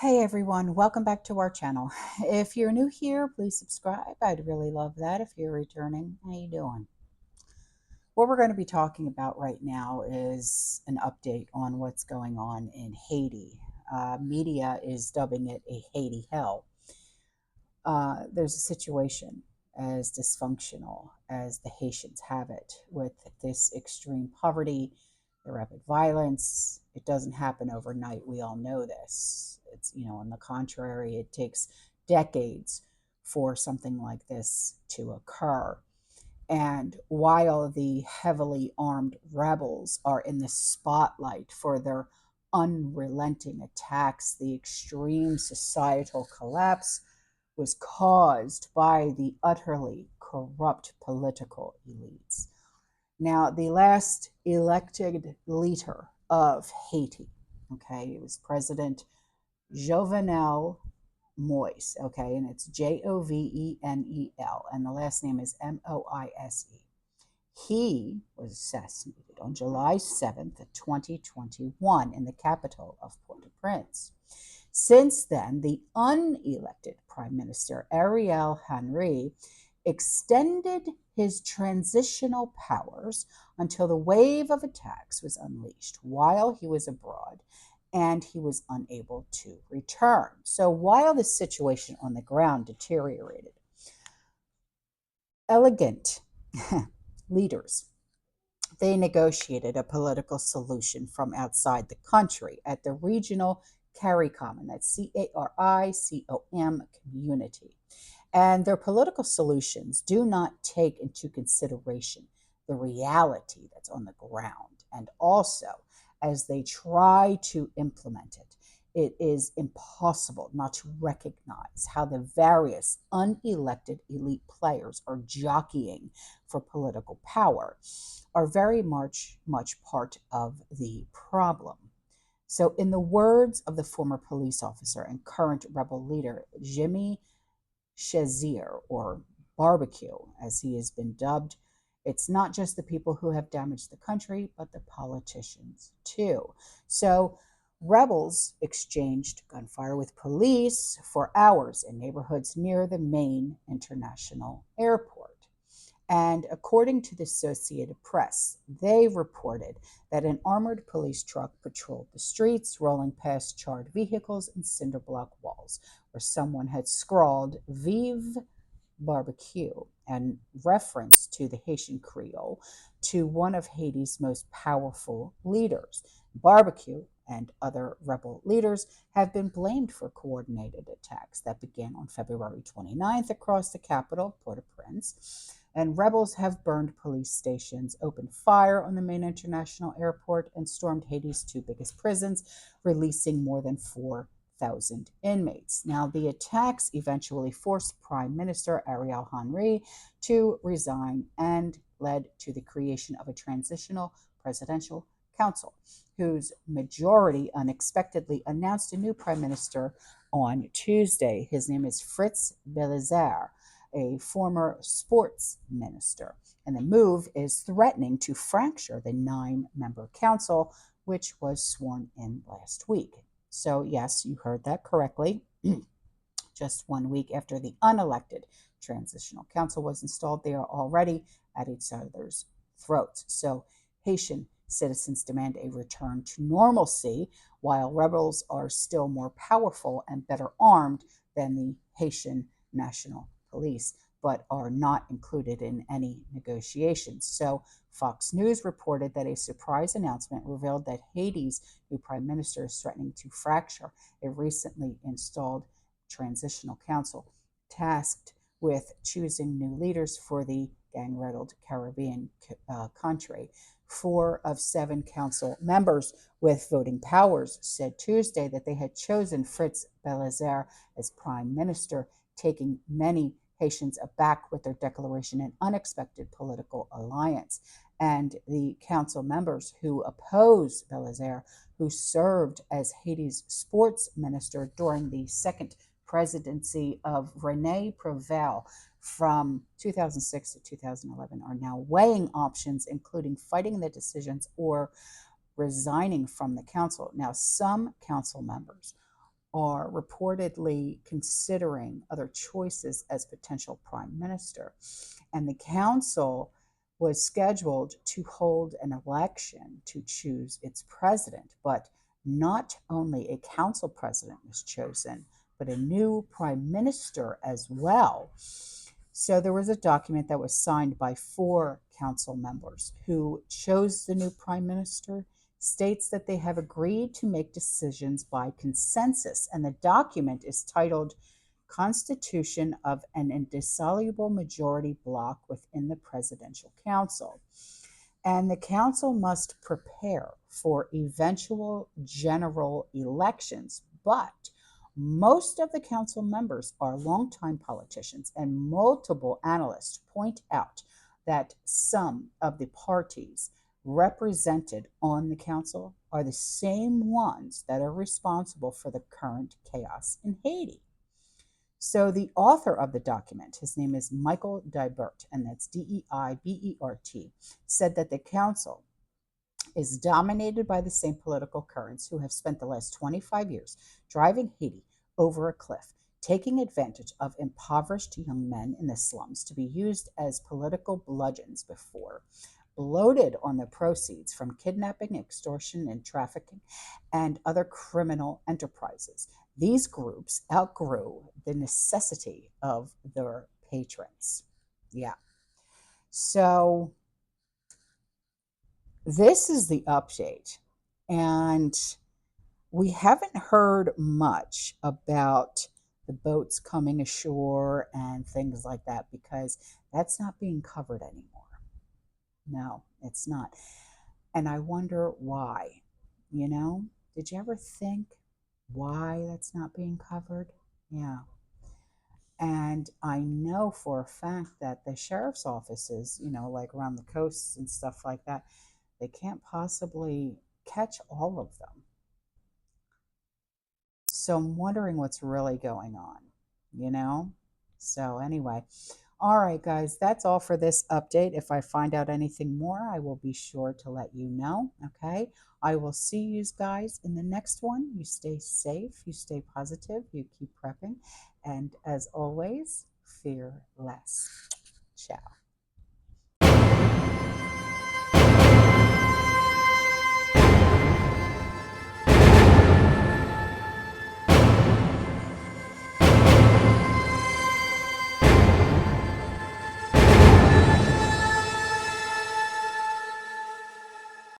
Hey everyone, welcome back to our channel. If you're new here, please subscribe. I'd really love that. If you're returning, how you doing? What we're going to be talking about right now is an update on what's going on in Haiti. Media is dubbing it a Haiti hell. There's a situation as dysfunctional as the Haitians have it with this extreme poverty, the rapid violence. It doesn't happen overnight. We all know this. On the contrary, it takes decades for something like this to occur. And while the heavily armed rebels are in the spotlight for their unrelenting attacks, the extreme societal collapse was caused by the utterly corrupt political elites. Now, the last elected leader of Haiti, okay, it was President Jovenel Moise, okay, and it's Jovenel, and the last name is Moise. He was assassinated on July 7th, 2021, in the capital of Port-au-Prince. Since then, the unelected Prime Minister Ariel Henry extended his transitional powers until the wave of attacks was unleashed while he was abroad and he was unable to return. So while the situation on the ground deteriorated, elegant leaders, they negotiated a political solution from outside the country at the regional CARICOM, and that's CARICOM community. And their political solutions do not take into consideration the reality that's on the ground. And also, as they try to implement it, it is impossible not to recognize how the various unelected elite players are jockeying for political power, are very much part of the problem. So, in the words of the former police officer and current rebel leader, Jimmy Shazir, or Barbecue, as he has been dubbed, it's not just the people who have damaged the country, but the politicians too. So, rebels exchanged gunfire with police for hours in neighborhoods near the main international airport. And according to the Associated Press, they reported that an armored police truck patrolled the streets, rolling past charred vehicles and cinder block walls, where someone had scrawled Vive Barbecue, and reference to the Haitian Creole, to one of Haiti's most powerful leaders. Barbecue and other rebel leaders have been blamed for coordinated attacks that began on February 29th across the capital, Port-au-Prince. And rebels have burned police stations, opened fire on the main international airport, and stormed Haiti's two biggest prisons, releasing more than 4,000 inmates. Now, the attacks eventually forced Prime Minister Ariel Henry to resign and led to the creation of a transitional presidential council, whose majority unexpectedly announced a new prime minister on Tuesday. His name is Fritz Belizaire, a former sports minister. And the move is threatening to fracture the 9-member council, which was sworn in last week. So, yes, you heard that correctly. Just 1 week after the unelected transitional council was installed, they are already at each other's throats. So, Haitian citizens demand a return to normalcy, while rebels are still more powerful and better armed than the Haitian National Police, but are not included in any negotiations. So, Fox News reported that a surprise announcement revealed that Haiti's new prime minister is threatening to fracture a recently installed transitional council tasked with choosing new leaders for the gang-riddled Caribbean country. 4 of 7 council members with voting powers said Tuesday that they had chosen Fritz Belizaire as prime minister, taking many Haitians aback with their declaration an unexpected political alliance. And the council members who oppose Belizaire, who served as Haiti's sports minister during the second presidency of Rene Preval from 2006 to 2011, are now weighing options, including fighting the decisions or resigning from the council. Now, some council members are reportedly considering other choices as potential prime minister. And the council was scheduled to hold an election to choose its president. But not only a council president was chosen, but a new prime minister as well. So there was a document that was signed by 4 council members who chose the new prime minister, states that they have agreed to make decisions by consensus. And the document is titled Constitution of an Indissoluble Majority Bloc within the Presidential Council. And the council must prepare for eventual general elections, but most of the council members are longtime politicians, and multiple analysts point out that some of the parties represented on the council are the same ones that are responsible for the current chaos in Haiti. So the author of the document, his name is Michael Dibert, and that's Deibert, said that the council is dominated by the same political currents who have spent the last 25 years driving Haiti over a cliff, taking advantage of impoverished young men in the slums to be used as political bludgeons before, bloated on the proceeds from kidnapping, extortion, and trafficking, and other criminal enterprises. These groups outgrew the necessity of their patrons. Yeah. So this is the update. And we haven't heard much about the boats coming ashore and things like that because that's not being covered anymore. No, it's not. And I wonder why. You know, did you ever think why that's not being covered? Yeah. And I know for a fact that the sheriff's offices, like around the coasts and stuff like that, they can't possibly catch all of them. So I'm wondering what's really going on, you know? So, anyway, all right, guys, that's all for this update. If I find out anything more, I will be sure to let you know, okay? I will see you guys in the next one. You stay safe, you stay positive, you keep prepping, and as always, fear less. Ciao.